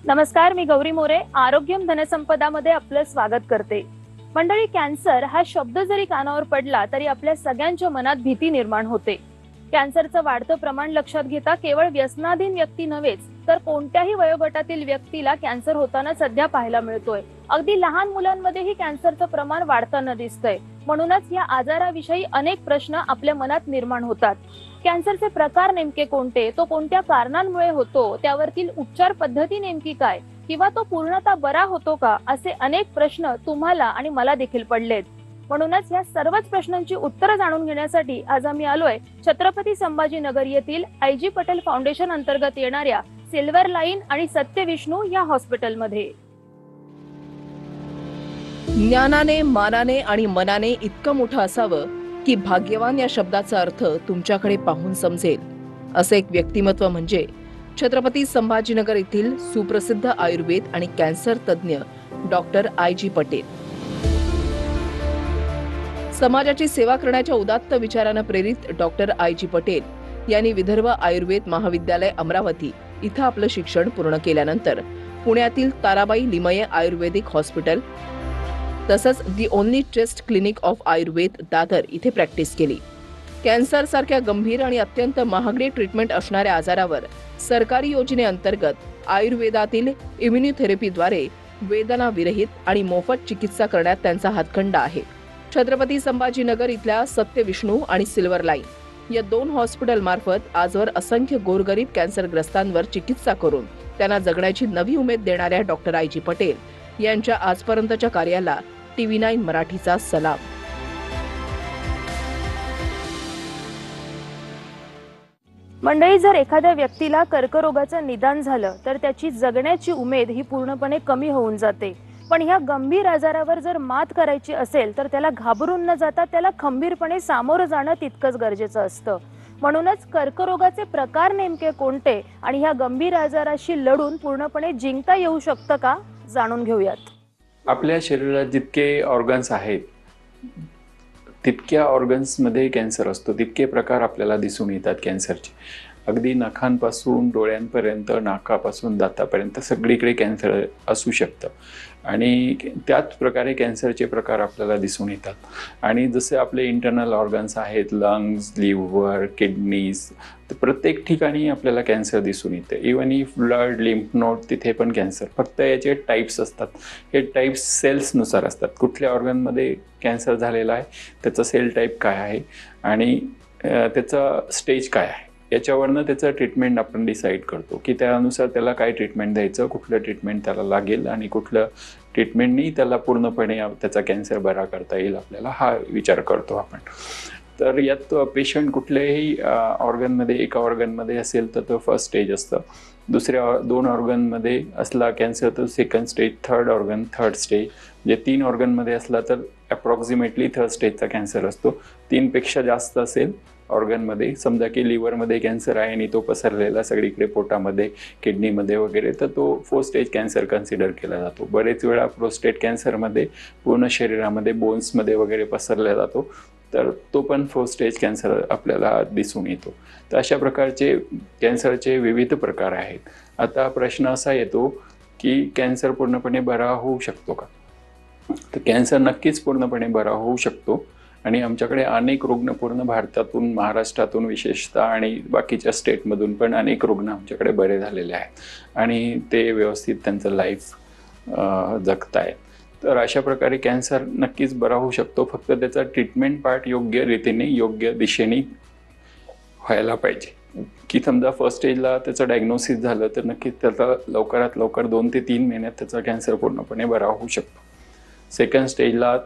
नमस्कार, मी गौरी मोरे. आरोग्यम धनसंपदामध्ये आपलं स्वागत करते. मंडळी, कॅन्सर हा शब्द जरी कानावर पडला तरी आपल्या सगळ्यांच्या मनात भीती निर्माण होते. कॅन्सरचं वाढतं प्रमाण लक्षात घेता केवळ व्यसनाधीन व्यक्ती नव्हेच तर कोणत्याही वयोगटातील व्यक्तीला कॅन्सर होताना सध्या पाहायला मिळतोय. अगदी लहान मुलांमध्येही कॅन्सरचं प्रमाण वाढताना दिसतंय. म्हणूनच या आजाराविषयी अनेक प्रश्न आपल्या मनात निर्माण होतात. कॅन्सरचे प्रकार नेमके कोणते, तो कोणत्या कारणांमुळे होतो, त्यावरतील उपचार पद्धती नेमकी काय, किंवा तो पूर्णतः बरा होतो का, असे अनेक प्रश्न तुम्हाला आणि मला देखील पडलेत. म्हणूनच या सर्वच प्रश्नांची उत्तरं जाणून घेण्यासाठी आज आम्ही आलोय छत्रपती संभाजीनगर येथील आय.जी. पटेल फाउंडेशन अंतर्गत येणाऱ्या सिल्वर लाईन आणि सत्य विष्णू या हॉस्पिटलमध्ये. ज्ञानाने, मानाने आणि मनाने इतकं मोठं असावं की भाग्यवान या शब्दाचा अर्थ तुमच्याकडे पाहून समजेल, असं एक व्यक्तिमत्व म्हणजे छत्रपती संभाजीनगर येथील सुप्रसिद्ध आयुर्वेद आणि कॅन्सर तज्ज्ञ डॉक्टर आय.जी. पटेल. समाजाची सेवा करण्याच्या उदात्त विचारानं प्रेरित डॉक्टर आय.जी. पटेल यांनी विदर्भ आयुर्वेद महाविद्यालय अमरावती इथं आपलं शिक्षण पूर्ण केल्यानंतर पुण्यातील ताराबाई लिमये आयुर्वेदिक हॉस्पिटल तसंच the only test clinic of Ayurveda Dadar इथे प्रॅक्टिस केली. कॅन्सर सारख्या गंभीर आणि अत्यंत महागडी ट्रीटमेंट असणाऱ्या आजारावर सरकारी योजनेअंतर्गत आयुर्वेदातील इम्युनोथेरपीद्वारे वेदना विरहित आणि मोफत चिकित्सा करण्यात त्यांचा हातखंडा आहे. छत्रपती संभाजीनगर इथल्या सत्य विष्णू आणि सिल्वर लाईन या 2 हॉस्पिटल मार्फत आजवर असंख्य गोरगरीब कॅन्सरग्रस्तांवर चिकित्सा करून त्यांना जगण्याची नवी उमेद देणाऱ्या डॉक्टर आय.जी. पटेल यांच्या आजपर्यंतच्या कार्याला TV9 मराठीचा सलाम. मंडळी, जर एखाद्या व्यक्तीला कर्करोगाचं निदान झालं तर त्याची जगण्याची उमेद ही पूर्णपणे कमी होऊन जाते. पण ह्या गंभीर आजारावर जर मात करायची असेल तर त्याला घाबरून न जाता त्याला खंबीरपणे सामोरं जाणं तितकंच गरजेचं असतं. म्हणूनच कर्करोगाचे प्रकार नेमके कोणते आणि ह्या गंभीर आजाराशी लढून पूर्णपणे जिंकता येऊ शकतं का, जाणून घेऊयात. आपल्या शरीरात जितके ऑर्गन्स आहेत तितक्या ऑर्गन्समध्ये कॅन्सर असतो. तितके प्रकार आपल्याला दिसून येतात कॅन्सरचे. अगदी नखांपासून डोळ्यांपर्यंत, नाकापासून दातापर्यंत सगळीकडे कॅन्सर असू शकतं आणि त्याच प्रकारे कॅन्सरचे प्रकार आपल्याला दिसून येतात. आणि जसे आपले इंटरनल ऑर्गन्स आहेत, लंग्स, लिव्हर, किडनीज, तर प्रत्येक ठिकाणी आपल्याला कॅन्सर दिसून येते. Even if blood, lymph node, तिथे पण कॅन्सर. फक्त याचे टाईप्स असतात. हे टाईप्स सेल्सनुसार असतात. कुठल्या ऑर्गनमध्ये कॅन्सर झालेला आहे, त्याचा सेल टाईप काय आहे आणि त्याचा स्टेज काय आहे, याच्यावरनं त्याचं ट्रीटमेंट आपण डिसाईड करतो की त्यानुसार त्याला काय ट्रीटमेंट द्यायचं, कुठलं ट्रीटमेंट त्याला लागेल आणि कुठलं ट्रीटमेंटनी त्याला पूर्णपणे त्याचा कॅन्सर बरा करता येईल, आपल्याला हा विचार करतो आपण. तर यात पेशंट कुठल्याही ऑर्गनमध्ये, एका ऑर्गनमध्ये असेल तर तो फर्स्ट स्टेज असतं. दुसऱ्या 2 ऑर्गनमध्ये असला कॅन्सर तर second stage, third organ third stage. म्हणजे 3 ऑर्गनमध्ये असला तर अप्रॉक्सिमेटली थर्ड स्टेजचा कॅन्सर असतो. 3पेक्षा जास्त असेल ऑर्गनमध्ये, समजा की लिव्हरमध्ये कॅन्सर आहे आणि तो पसरलेला सगळीकडे पोटामध्ये, किडनीमध्ये वगैरे, तर तो 4th स्टेज कॅन्सर कन्सिडर केला जातो. बरेच वेळा प्रोस्टेट कॅन्सरमध्ये पूर्ण शरीरामध्ये, बोन्समध्ये वगैरे पसरला जातो, तर तो पण 4th स्टेज कॅन्सर आपल्याला दिसून येतो. तर अशा प्रकारचे कॅन्सरचे विविध प्रकार आहेत. आता प्रश्न असा येतो की कॅन्सर पूर्णपणे बरा होऊ शकतो का? तर कॅन्सर नक्कीच पूर्णपणे बरा होऊ शकतो आणि आमच्याकडे अनेक रुग्ण पूर्ण भारतातून, महाराष्ट्रातून विशेषतः आणि बाकीच्या स्टेटमधून पण अनेक रुग्ण आमच्याकडे बरे झालेले आहेत आणि ते व्यवस्थित त्यांचं लाईफ जगतायत. तर अशा प्रकारे कॅन्सर नक्कीच बरा होऊ शकतो. फक्त त्याचा ट्रीटमेंट पार्ट योग्य रीतीने, योग्य दिशेने व्हायला पाहिजे. की समजा फर्स्ट स्टेजला त्याचं डायग्नोसिस झालं तर नक्कीच त्याचा लवकरात लवकर 2 ते 3 महिन्यात त्याचा कॅन्सर पूर्णपणे बरा होऊ शकतो. सेकंड स्टेजला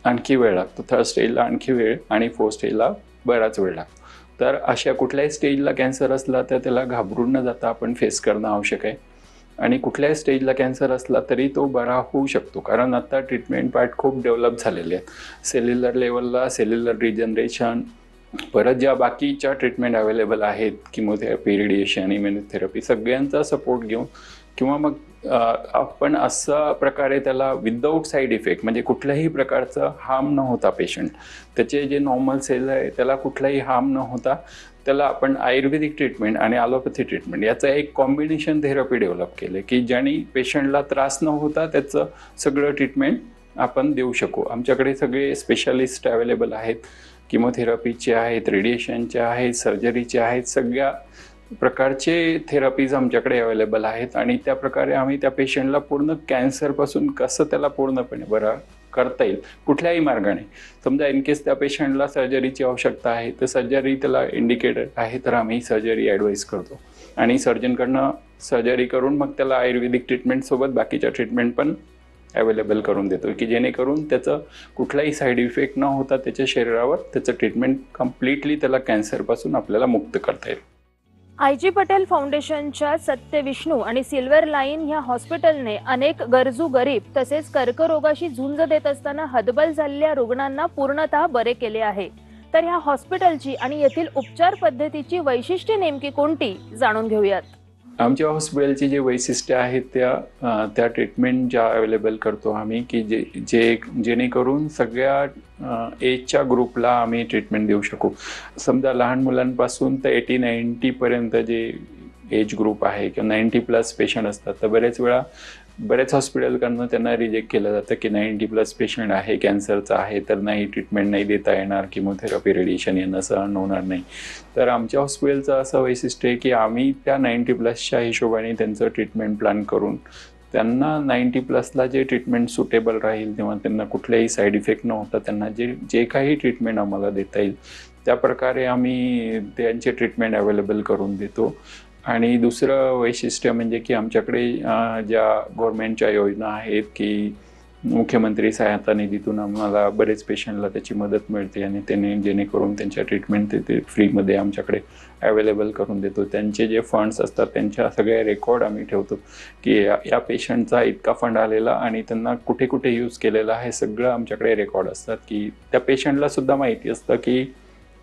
आणखी वेळ लागतो, थर्ड स्टेजला आणखी वेळ आणि 4th स्टेजला बराच वेळ लागतो. तर अशा कुठल्याही स्टेजला कॅन्सर असला तर त्याला घाबरून न जाता आपण फेस करणं आवश्यक आहे. आणि कुठल्याही स्टेजला कॅन्सर असला तरी तो बरा होऊ शकतो, कारण आता ट्रीटमेंट पार्ट खूप डेव्हलप झालेले आहेत. सेल्युलर लेवलला सेल्युलर रिजनरेशन, परत ज्या बाकीच्या ट्रीटमेंट अवेलेबल आहेत, किमोथेरपी, रेडिएशन, इम्युनोथेरपी, सगळ्यांचा सपोर्ट घेऊन किंवा मग आपण असा प्रकारे त्याला विदाऊट साईड इफेक्ट म्हणजे कुठल्याही प्रकारचं हार्म न होता पेशंट, त्याचे जे नॉर्मल सेल आहे त्याला कुठलाही हार्म न होता त्याला आपण आयुर्वेदिक ट्रीटमेंट आणि ॲलोपॅथी ट्रीटमेंट याचं एक कॉम्बिनेशन थेरपी डेव्हलप केले की ज्याने पेशंटला त्रास न होता त्याचं सगळं ट्रीटमेंट आपण देऊ शकू. आमच्याकडे सगळे स्पेशालिस्ट अवेलेबल आहेत, किमोथेरपीचे आहेत, रेडिएशनचे आहेत, सर्जरीचे आहेत, सगळ्या प्रकारचे थेरपीज आमच्याकडे अवेलेबल आहेत आणि त्या प्रकारे आम्ही त्या पेशंटला पूर्ण कॅन्सरपासून कसं त्याला पूर्णपणे बरं करता येईल कुठल्याही मार्गाने. समजा इन केस त्या पेशंटला सर्जरीची आवश्यकता आहे तर सर्जरी त्याला इंडिकेटेड आहे तर आम्ही सर्जरी ॲडवाईस करतो आणि सर्जनकडनं सर्जरी करून मग त्याला आयुर्वेदिक ट्रीटमेंटसोबत बाकीच्या ट्रीटमेंट पण अवेलेबल करून देतो की जेणेकरून त्याचं कुठलाही साईड इफेक्ट न होता त्याच्या शरीरावर त्याचं ट्रीटमेंट कम्प्लिटली त्याला कॅन्सरपासून आपल्याला मुक्त करता येईल. आय.जी. पटेल फाउंडेशनच्या सत्य विष्णू आणि सिल्वर लाईन ह्या हॉस्पिटलने अनेक गरजू गरीब तसेच कर्करोगाशी झुंज देत असताना हतबल झालेल्या रुग्णांना पूर्णतः बरे केले आहे. तर ह्या हॉस्पिटलची आणि येथील उपचार पद्धतीची वैशिष्ट्ये नेमकी कोणती जाणून घेऊयात. आमच्या हॉस्पिटलची जे वैशिष्ट्य आहेत त्या ट्रीटमेंट ज्या अवेलेबल करतो आम्ही की जेणेकरून सगळ्या एजच्या ग्रुपला आम्ही ट्रीटमेंट देऊ शकू. समजा लहान मुलांपासून तर 80-90 पर्यंत जे एज ग्रुप आहे किंवा 90+ पेशंट असतात तर बरेच हॉस्पिटलकडनं त्यांना रिजेक्ट केलं जातं की 90+ पेशंट आहे, कॅन्सरचा आहे तर नाही ट्रीटमेंट नाही देता येणार, किमोथेरपी रेडिएशन यांना सहन होणार नाही. तर आमच्या हॉस्पिटलचं असं वैशिष्ट्य आहे की आम्ही त्या 90+च्या हिशोबाने त्यांचं ट्रीटमेंट प्लॅन करून त्यांना 90+ला जे ट्रीटमेंट सुटेबल राहील तेव्हा त्यांना कुठल्याही साईड इफेक्ट न होता त्यांना जे काही ट्रीटमेंट आम्हाला देता येईल त्या प्रकारे आम्ही त्यांचे ट्रीटमेंट अवेलेबल करून देतो. आणि दुसरं वैशिष्ट्य म्हणजे की आमच्याकडे ज्या गव्हर्नमेंटच्या योजना आहेत की मुख्यमंत्री सहायता निधीतून आम्हाला बरेच पेशंटला त्याची मदत मिळते आणि जेणेकरून त्यांच्या ट्रीटमेंट ते फ्रीमध्ये आमच्याकडे अवेलेबल करून देतो. त्यांचे जे फंड्स असतात त्यांच्या सगळे रेकॉर्ड आम्ही ठेवतो की या पेशंटचा इतका फंड आलेला आणि त्यांना कुठे कुठे यूज केलेला आहे सगळं आमच्याकडे रेकॉर्ड असतात की त्या पेशंटला सुद्धा माहिती असतं की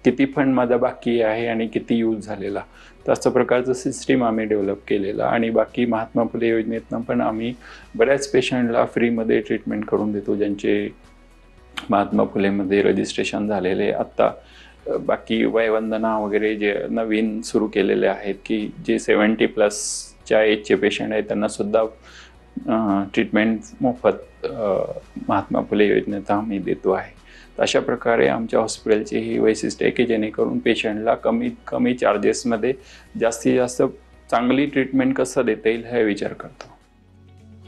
किती फंड माझा बाकी आहे आणि किती यूज झालेला. तसं प्रकारचं सिस्टीम आम्ही डेव्हलप केलेला आणि बाकी महात्मा फुले योजनेतनं पण आम्ही बऱ्याच पेशंटला फ्रीमध्ये ट्रीटमेंट करून देतो ज्यांचे महात्मा फुलेमध्ये रजिस्ट्रेशन झालेले. आत्ता बाकी वयवंदना वगैरे जे नवीन सुरू केलेले आहेत की जे 70+च्या एजचे पेशंट आहेत त्यांना सुद्धा ट्रीटमेंट मोफत महात्मा फुले योजनेत आम्ही देतो आहे. अशा प्रकारे आमच्या हॉस्पिटलची ही वैशिष्ट्य आहे की जेणेकरून पेशंटला कमीत कमी चार्जेसमध्ये जास्तीत जास्त चांगली ट्रीटमेंट कसं देता येईल हे विचार करतो.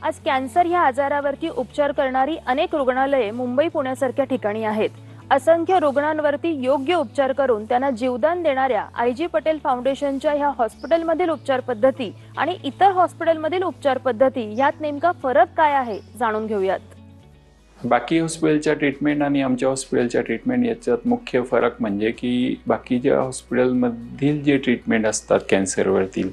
आज कॅन्सर ह्या आजारावरती उपचार करणारी अनेक रुग्णालये मुंबई पुण्यासारख्या ठिकाणी आहेत. असंख्य रुग्णांवरती योग्य उपचार करून त्यांना जीवदान देणाऱ्या आय.जी. पटेल फाउंडेशनच्या ह्या हॉस्पिटलमधील उपचार पद्धती आणि इतर हॉस्पिटलमधील उपचार पद्धती यात नेमका फरक काय आहे जाणून घेऊयात. बाकी हॉस्पिटलच्या ट्रीटमेंट आणि आमच्या हॉस्पिटलच्या ट्रीटमेंट याच्यात मुख्य फरक म्हणजे की बाकीच्या हॉस्पिटलमधील जे ट्रीटमेंट असतात कॅन्सरवरतील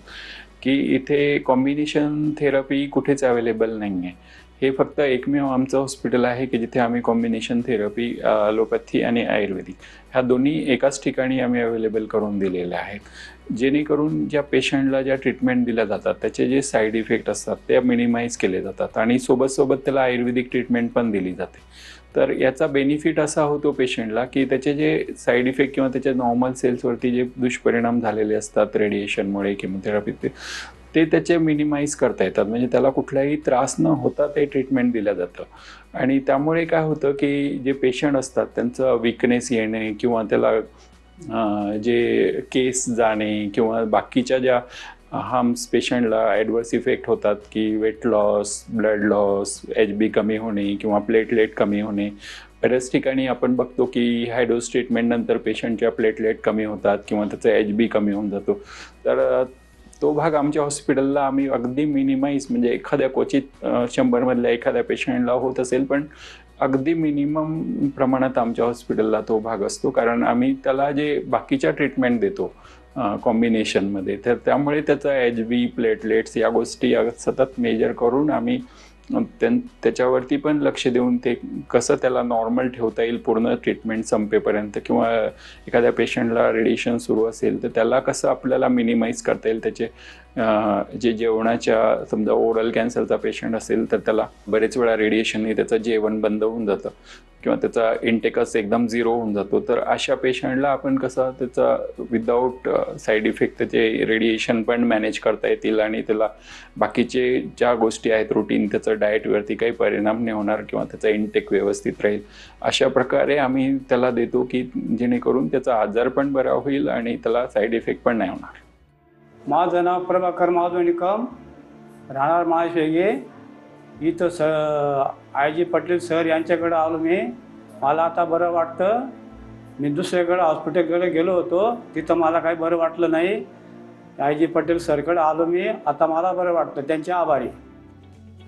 की इथे कॉम्बिनेशन थेरपी कुठेच अवेलेबल नाही आहे. हे फक्त एकमेव आमचं हॉस्पिटल आहे की जिथे आम्ही कॉम्बिनेशन थेरपी ॲलोपॅथी आणि आयुर्वेदिक ह्या दोन्ही एकाच ठिकाणी आम्ही अवेलेबल करून दिलेल्या आहेत. जेणेकरून ज्या पेशंटला ज्या ट्रीटमेंट दिल्या जातात त्याचे जे साईड इफेक्ट असतात ते मिनिमाइज केले जातात आणि सोबत त्याला आयुर्वेदिक ट्रीटमेंट पण दिली जाते. तर याचा बेनिफिट असा होतो पेशंटला की त्याचे जे साईड इफेक्ट किंवा त्याच्या नॉर्मल सेल्सवरती जे दुष्परिणाम झालेले असतात रेडिएशनमुळे किमोथेरपी ते त्याचे मिनिमाइज करता येतात. म्हणजे त्याला कुठलाही त्रास न होता ते ट्रीटमेंट दिलं जातं आणि त्यामुळे काय होतं की जे पेशंट असतात त्यांचं विकनेस येणे किंवा त्याला जे केस जाणे किंवा बाकीच्या ज्या हार्म्स पेशंटला ॲडवर्स इफेक्ट होतात की weight loss, blood loss, HB कमी होणे किंवा प्लेटलेट कमी होणे. बऱ्याच ठिकाणी आपण बघतो की हाय डोस ट्रीटमेंटनंतर पेशंटच्या प्लेटलेट कमी होतात किंवा त्याचा HB कमी होऊन जातो. तर तो भाग आमच्या हॉस्पिटलला आम्ही अगदी मिनिमाइज म्हणजे एखाद्या क्वचित 100मधल्या एखाद्या पेशंटला होत असेल पण अगदी मिनिमम प्रमाणात आमच्या हॉस्पिटलला तो भाग असतो कारण आम्ही त्याला जे बाकीच्या ट्रीटमेंट देतो कॉम्बिनेशनमध्ये तर त्यामुळे त्याचा HB प्लेटलेट्स या गोष्टी सतत मेजर करून आम्ही त्याच्यावरती पण लक्ष देऊन ते कसं त्याला नॉर्मल ठेवता येईल पूर्ण ट्रीटमेंट संपेपर्यंत, किंवा एखाद्या पेशंटला रेडिएशन सुरू असेल तर त्याला कसं आपल्याला मिनिमाइज करता येईल त्याचे जे जेवणाच्या, समजा ओरल कॅन्सरचा पेशंट असेल तर त्याला बरेच वेळा रेडिएशनने त्याचं जेवण बंद होऊन जातं किंवा त्याचा इंटेकस एकदम 0 होऊन जातो. तर अशा पेशंटला आपण कसं त्याचा विदाऊट साईड इफेक्ट त्याचे रेडिएशन पण मॅनेज करता येतील आणि त्याला बाकीचे ज्या गोष्टी आहेत रुटीन, त्याचं डाएटवरती काही परिणाम नाही होणार किंवा त्याचा इंटेक व्यवस्थित राहील, अशा प्रकारे आम्ही त्याला देतो की जेणेकरून त्याचा आजार पण बरा होईल आणि त्याला साईड इफेक्ट पण नाही होणार. माझं नाव प्रभाकर माधव निकम, राहणार महाशेगे. इथं आय.जी. पटेल सर यांच्याकडे आलो मी. मला आता बरं वाटतं. मी दुसऱ्याकडे हॉस्पिटलकडे गेलो होतो, तिथं मला काही बरं वाटलं नाही. आय.जी. पटेल सरकडे आलो मी, आता मला बरं वाटतं. त्यांचे आभारी.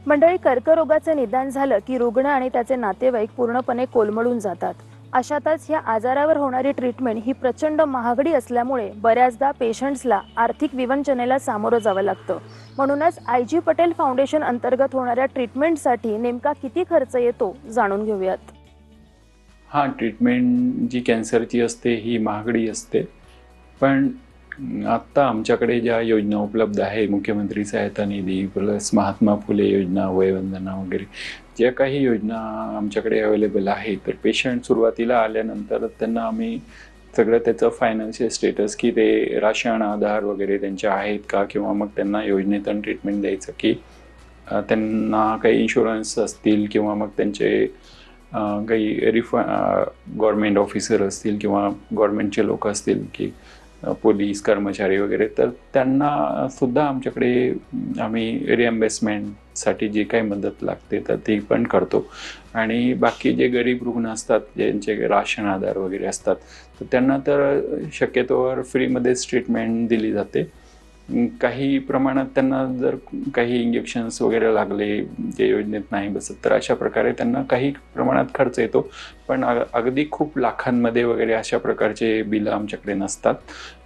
मंडळी, कर्करोगाचे निदान झालं की रुग्ण आणि त्याचे नातेवाईक पूर्णपणे कोलमडून जातात. अशातच या आजारावर होणारी ट्रीटमेंट ही प्रचंड महागडी असल्यामुळे बऱ्याचदा पेशंट्सला आर्थिक विवंचनेला सामोरं जावं लागतं. म्हणूनच आय.जी. पटेल फाउंडेशन अंतर्गत होणाऱ्या ट्रीटमेंटसाठी नेमका किती खर्च येतो जाणून घेऊयात. ट्रीटमेंट जी कॅन्सरची असते ही महागडी असते, पण आत्ता आमच्याकडे ज्या योजना उपलब्ध आहे, मुख्यमंत्री सहायता निधी प्लस महात्मा फुले योजना, वयवंदना वगैरे ज्या काही योजना आमच्याकडे अवेलेबल आहे, तर पेशंट सुरुवातीला आल्यानंतर त्यांना आम्ही सगळं त्याचं फायनान्शियल स्टेटस, की ते राशन आधार वगैरे त्यांचे आहेत का, किंवा मग त्यांना योजनेतून ट्रीटमेंट द्यायचं की त्यांना काही इन्शुरन्स असतील किंवा मग त्यांचे काही गव्हर्मेंट ऑफिसर असतील किंवा गव्हर्मेंटचे लोक असतील की पोलीस कर्मचारी वगैरे, तर त्यांना सुद्धा आमच्याकडे आम्ही रिएम्बर्समेंटसाठी जी काही मदत लागते तर ती पण करतो. आणि बाकी जे गरीब रुग्ण असतात, ज्यांचे राशन आधार वगैरे असतात, तर त्यांना तर शक्यतोवर फ्रीमध्येच ट्रीटमेंट दिली जाते. काही प्रमाणात त्यांना जर काही इंजेक्शन्स वगैरे लागले जे योजनेत नाही बसत, तर अशा प्रकारे त्यांना काही प्रमाणात खर्च येतो. पण अगदी खूप लाखांमध्ये वगैरे अशा प्रकारचे बिलं आमच्याकडे नसतात.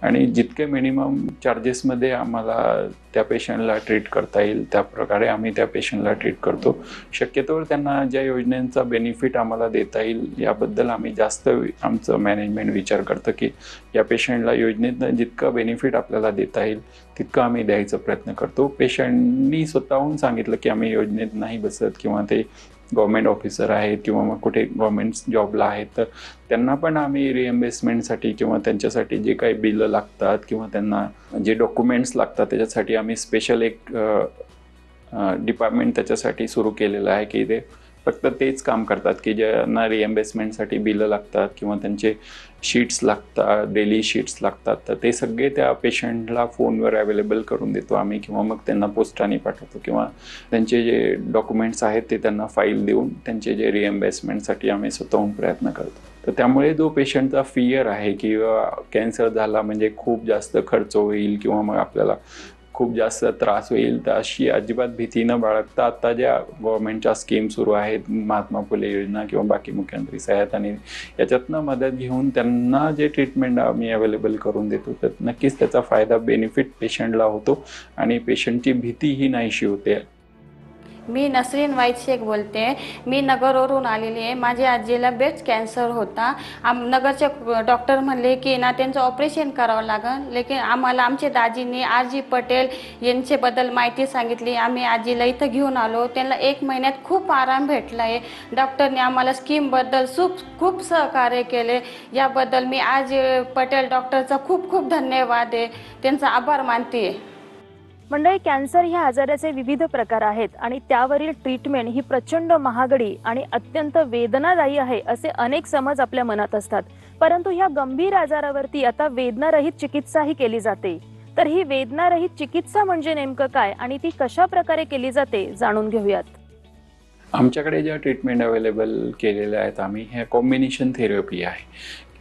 आणि जितके मिनिमम चार्जेसमध्ये आम्हाला त्या पेशंटला ट्रीट करता येईल त्या प्रकारे आम्ही त्या पेशंटला ट्रीट करतो. शक्यतोवर त्यांना ज्या योजनेचा बेनिफिट आम्हाला देता येईल याबद्दल आम्ही जास्त आमचं मॅनेजमेंट विचार करतं की या पेशंटला योजनेतनं जितकं बेनिफिट आपल्याला देता येईल तितकं आम्ही द्यायचा प्रयत्न करतो. पेशंटनी स्वतःहून सांगितलं की आम्ही योजनेत नाही बसत किंवा ते गव्हर्मेंट ऑफिसर आहेत किंवा मग कुठे गव्हर्मेंट जॉबला आहेत, तर त्यांना पण आम्ही रिएम्बर्समेंटसाठी किंवा त्यांच्यासाठी जे काही बिलं लागतात किंवा त्यांना जे डॉक्युमेंट्स लागतात त्याच्यासाठी आम्ही स्पेशल एक डिपार्टमेंट त्याच्यासाठी सुरू केलेलं आहे की ते फक्त तेच काम करतात की ज्यांना रिएम्बर्समेंटसाठी बिलं लागतात किंवा त्यांचे शीट्स लागतात, डेली शीट्स लागतात, तर ते सगळे त्या पेशंटला फोनवर अवेलेबल करून देतो आम्ही किंवा मग त्यांना पोस्टाने पाठवतो किंवा त्यांचे जे डॉक्युमेंट्स आहेत ते त्यांना फाईल देऊन त्यांचे जे रिएम्बर्समेंटसाठी आम्ही स्वतःहून प्रयत्न करतो. तर त्यामुळे जो पेशंटचा फियर आहे किंवा कॅन्सर झाला म्हणजे खूप जास्त खर्च होईल किंवा मग आपल्याला खूप जास्त त्रास होईल, तर अशी अजिबात भीती न बाळगता आता ज्या गव्हर्नमेंटच्या स्कीम सुरू आहेत, महात्मा फुले योजना किंवा बाकी मुख्यमंत्री सहायता निधी, याच्यातनं मदत घेऊन त्यांना जे ट्रीटमेंट आम्ही अवेलेबल करून देतो तर नक्कीच त्याचा फायदा बेनिफिट पेशंटला होतो आणि पेशंटची भीती ही नाहीशी होते. मी नसरीन वाईद शेख बोलते. मी नगरवरून आलेली आहे. माझ्या आजीला ब्रेस्ट कॅन्सर होता. नगरचे डॉक्टर म्हणले की ना त्यांचं ऑपरेशन करावं लागेल, लेकिन आम्हाला आमच्या दाजींनी आर.जी. पटेल यांच्याबद्दल माहिती सांगितली. आम्ही आजीला इथं घेऊन आलो. त्यांना 1 महिन्यात खूप आराम भेटला आहे. डॉक्टरने आम्हाला स्कीमबद्दल खूप सहकार्य केले. याबद्दल मी आर.जी. पटेल डॉक्टरचा खूप खूप धन्यवाद आहे, त्यांचा आभार मानते. मंडळी, कॅन्सर ह्या आजाराचे विविध प्रकार आहेत आणि त्यावरील ट्रीटमेंट ही प्रचंड महागडी आणि अत्यंत वेदनादायी आहे असे अनेक समज आपल्या मनात असतात. परंतु ह्या गंभीर आजारावरती आता वेदनारहित चिकित्साही केली जाते. तर ही वेदनारहित चिकित्सा म्हणजे नेमकं काय आणि ती कशा प्रकारे केली जाते जाणून घेऊयात. आमच्याकडे ज्या ट्रीटमेंट अवेलेबल केलेल्या आहेत आम्ही, ह्या कॉम्बिनेशन थेरपी आहे.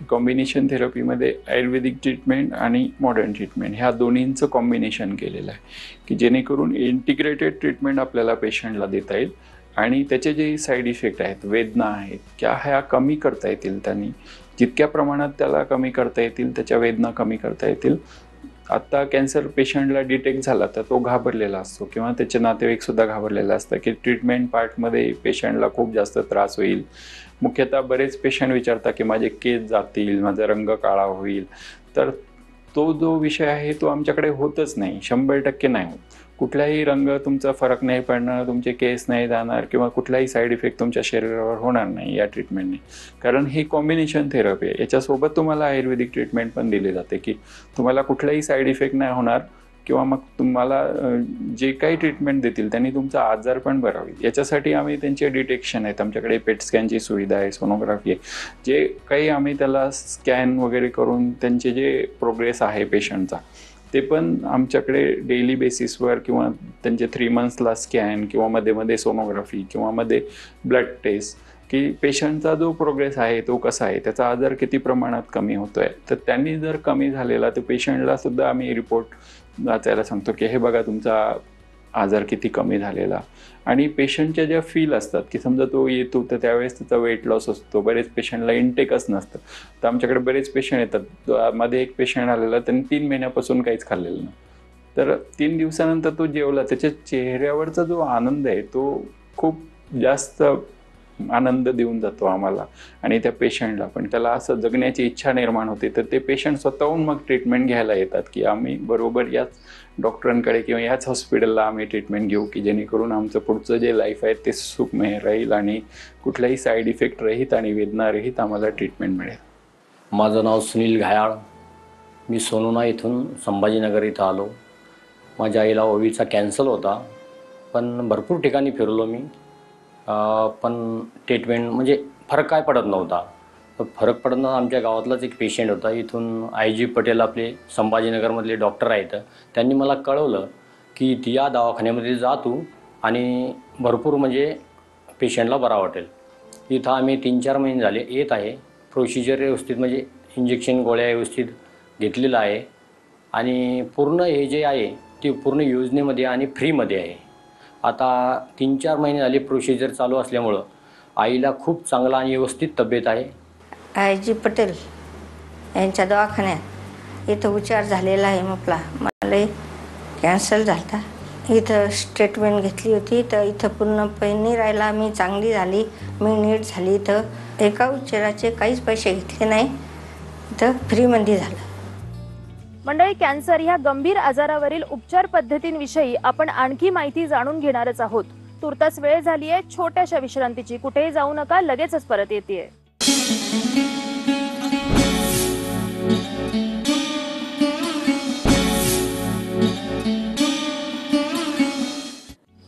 कॉम्बिनेशन थेरपीमध्ये आयुर्वेदिक ट्रीटमेंट आणि मॉडर्न ट्रीटमेंट ह्या दोन्हींचं कॉम्बिनेशन केलेलं आहे की जेणेकरून इंटिग्रेटेड ट्रीटमेंट आपल्याला पेशंटला देता येईल आणि त्याचे जे साईड इफेक्ट आहेत, वेदना आहेत, त्या ह्या कमी करता येतील. त्यांनी जितक्या प्रमाणात त्याला कमी करता येतील, त्याच्या वेदना कमी करता येतील आता कॅन्सर पेशंटला डिटेक्ट झाला तर तो घाबरलेला असतो किंवा त्याचे नातेवाईक सुद्धा घाबरलेला असतं की ट्रीटमेंट पार्टमध्ये पेशंटला खूप जास्त त्रास होईल. मुख्यतः बरेच पेशंट विचारतात की माझे केस जातील, माझा रंग काळा होईल. तर तो जो विषय आहे तो आमच्याकडे होतच नाही, 100% नाही होत. कुठलाही रंग तुमचा फरक नाही पडणार, तुमचे केस नाही जाणार किंवा कुठलाही साईड इफेक्ट तुमच्या शरीरावर होणार नाही या ट्रीटमेंटने. कारण ही कॉम्बिनेशन थेरपी आहे. याच्यासोबत तुम्हाला आयुर्वेदिक ट्रीटमेंट पण दिली जाते की तुम्हाला कुठलाही साईड इफेक्ट नाही होणार किंवा मग तुम्हाला जे काही ट्रीटमेंट देतील त्यांनी तुमचा आजार पण बरा होईल. याच्यासाठी आम्ही त्यांचे डिटेक्शन आहेत, आमच्याकडे पेट स्कॅनची सुविधा आहे, सोनोग्राफी आहे. जे काही आम्ही त्याला स्कॅन वगैरे करून त्यांचे जे प्रोग्रेस आहे पेशंटचा ते पण आमच्याकडे डेली बेसिसवर किंवा त्यांचे 3 मंथ्सला स्कॅन किंवा मध्ये मध्ये सोनोग्राफी किंवा मध्ये ब्लड टेस्ट की पेशंटचा जो प्रोग्रेस आहे तो कसा आहे, त्याचा आजार किती प्रमाणात कमी होतो आहे. तर त्यांनी जर कमी झालेला तर पेशंटला सुद्धा आम्ही रिपोर्ट वाचायला सांगतो की हे बघा तुमचा आजार किती कमी झालेला. आणि पेशंटच्या ज्या फील असतात की समजा तो येतो तर त्यावेळेस त्याचा वेट लॉस असतो, बरेच पेशंटला इंटेकच नसतं. तर आमच्याकडे बरेच पेशंट येतात. मध्ये एक पेशंट आलेला, त्यांनी 3 महिन्यापासून काहीच खाल्लेलं नाही. तर 3 दिवसानंतर तो जेवला, त्याच्या चेहऱ्यावरचा जो आनंद आहे तो खूप जास्त आनंद देऊन जातो आम्हाला आणि त्या पेशंटला पण. त्याला असं जगण्याची इच्छा निर्माण होते. तर ते पेशंट स्वतःहून मग ट्रीटमेंट घ्यायला येतात की आम्ही बरोबर याच डॉक्टरांकडे किंवा याच हॉस्पिटलला आम्ही ट्रीटमेंट घेऊ की जेणेकरून आमचं पुढचं जे लाईफ आहे ते सुखमय राहील आणि कुठलाही साईड इफेक्ट रहित आणि वेदना रहित आम्हाला ट्रीटमेंट मिळेल. माझं नाव सुनील घायाळ. मी सोनोना इथून संभाजीनगर इथं आलो. माझ्या आईला ओवीचा कॅन्सर होता, पण भरपूर ठिकाणी फिरलो मी, पण ट्रीटमेंट म्हणजे फरक काय पडत नव्हता. तर फरक पडणं आमच्या गावातलाच एक पेशंट होता, इथून IG पटेल आपले संभाजीनगरमधले डॉक्टर आहेत, त्यांनी मला कळवलं की या दवाखान्यामध्ये जा तू आणि भरपूर म्हणजे पेशंटला बरा वाटेल. इथं आम्ही 3-4 महिने झाले येत आहे. प्रोसिजर व्यवस्थित म्हणजे इंजेक्शन गोळ्या व्यवस्थित घेतलेलं आहे आणि पूर्ण हे जे आहे ते पूर्ण योजनेमध्ये आणि फ्रीमध्ये आहे. आता 3-4 महिने झाले प्रोसिजर चालू असल्यामुळं आईला खूप चांगला आणि व्यवस्थित तब्येत आहे. IG पटेल यांच्या दवाखान्यात इथं उपचार झालेला आहे. मला कॅन्सर झाला. इथं ट्रीटमेंट घेतली होती तर इथं पूर्णपणे राहिला. मी चांगली झाली, मी नीट झाली. इथं एका उपचाराचे काहीच पैसे घेतले नाही, इथं फ्रीमध्ये झालं. मंडळी, कॅन्सर ह्या गंभीर आजारावरील उपचार पद्धतींविषयी आपण आणखी माहिती जाणून घेणारच आहोत. तुर्तास वेळ झाली आहे छोट्याशा विश्रांतीची. कुठेही जाऊ नका, लगेचच परत येते.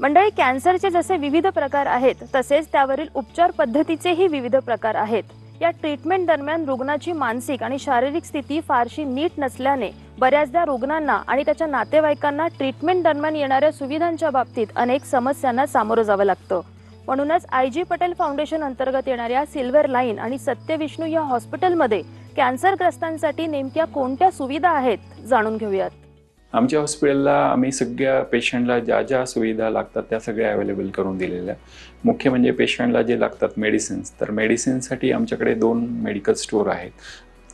मंडळी, कॅन्सरचे जसे विविध प्रकार आहेत तसेच त्यावरील उपचार पद्धतीचेही विविध प्रकार आहेत. या ट्रीटमेंट दरम्यान रुग्णाची मानसिक आणि शारीरिक स्थिती फारशी नीट नसल्याने बऱ्याचदा रुग्णांना आणि त्याच्या नातेवाईकांना ट्रीटमेंट दरम्यान येणाऱ्या सुविधांच्या बाबतीत अनेक समस्यांना सामोरं जावं लागतं. म्हणूनच IG पटेल फाउंडेशन अंतर्गत येणाऱ्या सिल्वर लाईन आणि सत्यविष्णू या हॉस्पिटलमध्ये कॅन्सरग्रस्तांसाठी नेमक्या कोणत्या सुविधा आहेत जाणून घेऊयात. आमच्या हॉस्पिटलला आम्ही सगळ्या पेशंटला ज्या ज्या सुविधा लागतात त्या सगळ्या अवेलेबल करून दिलेल्या. मुख्य म्हणजे पेशंटला जे लागतात मेडिसिन्स, तर मेडिसिनसाठी आमच्याकडे 2 मेडिकल स्टोअर आहेत.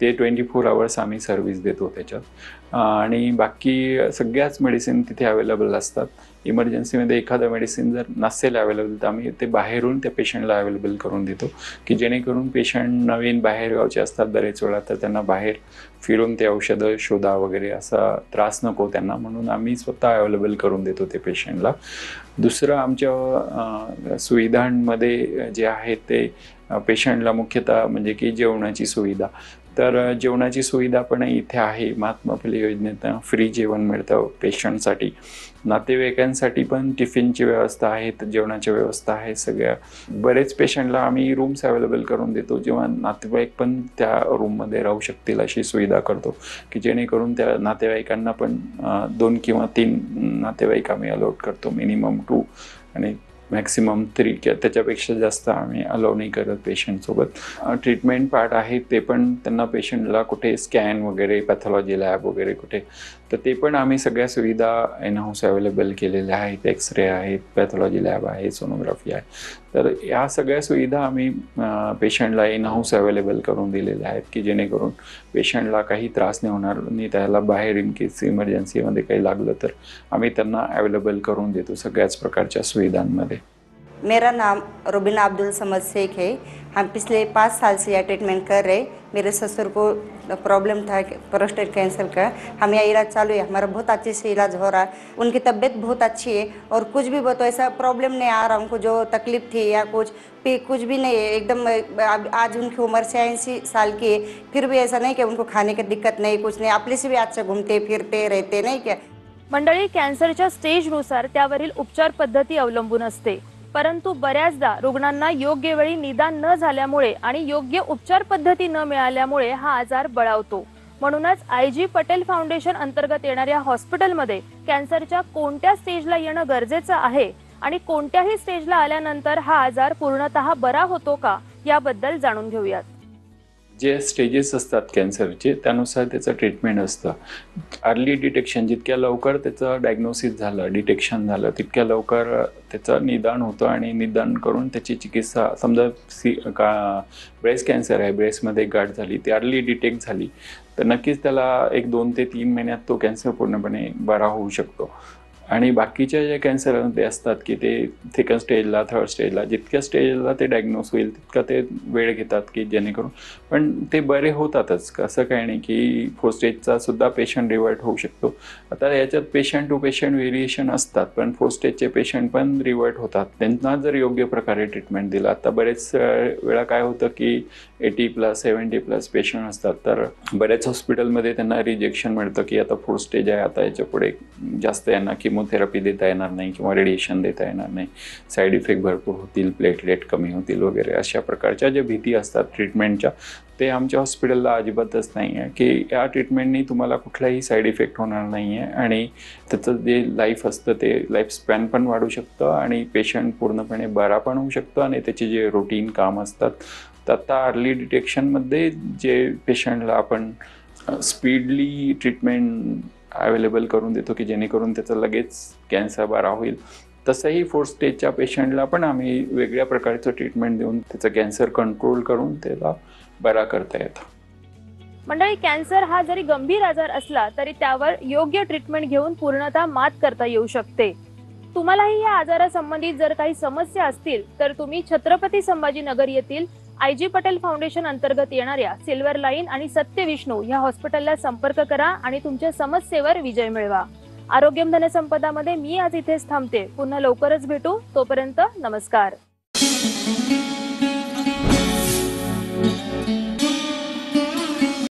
ते 24 आवर्स आम्ही सर्व्हिस देतो त्याच्यात. आणि बाकी सगळ्याच मेडिसिन तिथे अवेलेबल असतात. इमर्जन्सीमध्ये एखादं मेडिसिन जर नसेल अवेलेबल तर आम्ही ते बाहेरून त्या पेशंटला अवेलेबल करून देतो की जेणेकरून पेशंट नवीन बाहेरगावचे असतात बरेच वेळा, तर त्यांना बाहेर फिरून ते औषधं शोधा वगैरे असा त्रास नको त्यांना, म्हणून आम्ही स्वतः अवेलेबल करून देतो ते पेशंटला. दुसरं आमच्या सुविधांमध्ये जे आहे ते पेशंटला मुख्यतः म्हणजे की जेवणाची सुविधा. तर जेवणाची सुविधा पण इथे आहे. महात्मा फुले योजनेतून फ्री जेवण मिळतं पेशंटसाठी. नातेवाईकांसाठी पण टिफिनची व्यवस्था आहे, जेवणाची व्यवस्था आहे. सगळ्या बरेच पेशंटला आम्ही रूम्स अवेलेबल करून देतो, जेव्हा नातेवाईक पण त्या रूममध्ये राहू शकतील अशी सुविधा करतो की जेणेकरून त्या नातेवाईकांना पण 2 किंवा 3 नातेवाईक आम्ही अलॉट करतो. मिनिमम 2 आणि मॅक्सिमम 3, त्याच्यापेक्षा जास्त आम्ही अलाव नाही करत पेशंटसोबत. ट्रीटमेंट पार्ट आहे ते पण त्यांना पेशंटला कुठे स्कॅन वगैरे, पॅथॉलॉजी लॅब वगैरे कुठे, तर ते पण आम्ही सगळ्या सुविधा इन हाऊस अवेलेबल केलेल्या आहेत. एक्सरे आहेत, पॅथॉलॉजी लॅब आहे, सोनोग्राफी आहे. तर या सगळ्या सुविधा आम्ही पेशंटला इन हाऊस अवेलेबल करून दिलेल्या आहेत की जेणेकरून पेशंटला काही त्रास नाही होणार आणि त्याला बाहेर इन केस इमर्जन्सीमध्ये काही लागलं तर आम्ही त्यांना अवेलेबल करून देतो सगळ्याच प्रकारच्या सुविधांमध्ये. मेरा नाम रुबीना अब्दुल समद शेख है. हम पिछले 5 साल से यह ट्रीटमेंट कर रहे. मेरे ससुर को प्रॉब्लम था प्रोस्टेट कैंसर का. हम यह इलाज चालू है, हमारा बहुत अच्छे से इलाज हो रहा है. उनकी तबीयत बहुत अच्छी है और कुछ भी बहुत ऐसा प्रॉब्लम नहीं आ रहा. उनको जो तकलीफ थी या कुछ भी नहीं है. एकदम आज उनकी उम्र 86 साल की है, फिर भी ऐसा नहीं कि उनको खाने की दिक्कत नहीं, कुछ नहीं. आपले से भी अच्छा घूमते फिरते रहते नाही क्या. मंडळी, कॅन्सरच्या स्टेजनुसार त्यावरील उपचार पद्धती अवलंबून असते, परंतु बऱ्याचदा रुग्णांना योग्य वेळी निदान न झाल्यामुळे आणि योग्य उपचार पद्धती न मिळाल्यामुळे हा आजार बळावतो. म्हणूनच आयजी पटेल फाउंडेशन अंतर्गत येणाऱ्या हॉस्पिटलमध्ये कॅन्सरच्या कोणत्या स्टेजला येणं गरजेचं आहे आणि कोणत्याही स्टेजला आल्यानंतर हा आजार पूर्णतः बरा होतो का याबद्दल जाणून घेऊयात. जे स्टेजेस असतात कॅन्सरचे त्यानुसार त्याचं ट्रीटमेंट असतं. अर्ली डिटेक्शन, जितक्या लवकर त्याचं डायग्नोसिस झालं, डिटेक्शन झालं, तितक्या लवकर त्याचं निदान होतं आणि निदान करून त्याची चिकित्सा. समजा ब्रेस्ट कॅन्सर आहे, ब्रेस्टमध्ये गाठ झाली, ती अर्ली डिटेक्ट झाली तर नक्कीच त्याला 1, 2 ते 3 महिन्यात तो कॅन्सर पूर्णपणे बरा होऊ शकतो. आणि बाकीच्या जे कॅन्सरमध्ये असतात की ते सेकंड स्टेजला, थर्ड स्टेजला, जितक्या स्टेजला ते डायग्नोस होईल तितका ते वेळ घेतात की जेणेकरून पण ते बरे होतातच. असं काही नाही की 4th स्टेजचा सुद्धा पेशंट रिवर्ट होऊ शकतो. आता याच्यात पेशंट टू पेशंट व्हेरिएशन असतात, पण 4th स्टेजचे पेशंट पण रिवर्ट होतात त्यांना जर योग्य प्रकारे ट्रीटमेंट दिला. आता बरेच वेळा काय होतं की 80+, 70+ पेशंट असतात तर बऱ्याच हॉस्पिटलमध्ये त्यांना रिजेक्शन मिळतं की आता 4th स्टेज आहे, आता याच्या पुढे जास्त यांना किमोथेरपी देता येणार नाही किंवा रेडिएशन देता येणार नाही, साईड इफेक्ट भरपूर होतील, प्लेटलेट कमी होतील वगैरे. अशा प्रकारच्या ज्या भीती असतात ट्रीटमेंटच्या ते आमच्या हॉस्पिटलला अजिबातच नाही आहे की या ट्रीटमेंटनी तुम्हाला कुठलाही साईड इफेक्ट होणार नाही आहे आणि त्याचं जे लाईफ असतं ते लाईफ स्पॅन पण वाढू शकतं आणि पेशंट पूर्णपणे बरा पण होऊ शकतो. आणि त्याचे जे रुटीन काम असतात तर आता अर्ली डिटेक्शनमध्ये जे पेशंटला आपण स्पीडली ट्रीटमेंट अवेलेबल करून देतो की जेणेकरून त्याचं लगेच कॅन्सर बरा होईल, तसंही 4th स्टेजच्या पेशंटला पण आम्ही वेगळ्या प्रकारचं ट्रीटमेंट देऊन त्याचं कॅन्सर कंट्रोल करून त्याला बरा करता येतं. मंडळी, कॅन्सर हा जरी गंभीर आजार असला तरी त्यावर योग्य ट्रीटमेंट घेऊन पूर्णतः मात करता येऊ शकते. तुम्हालाही या आजारासंबंधित जर काही समस्या असतील तर तुम्ही छत्रपती संभाजीनगर येथील आयजी पटेल फाउंडेशन अंतर्गत येणाऱ्या सिल्वर लाईन आणि सत्य विष्णू या हॉस्पिटलला संपर्क करा आणि तुमच्या समस्येवर विजय मिळवा. आरोग्यम धनसंपदामध्ये मी आज इथेच थांबते. पुन्हा लवकरच भेटू. तोपर्यंत नमस्कार.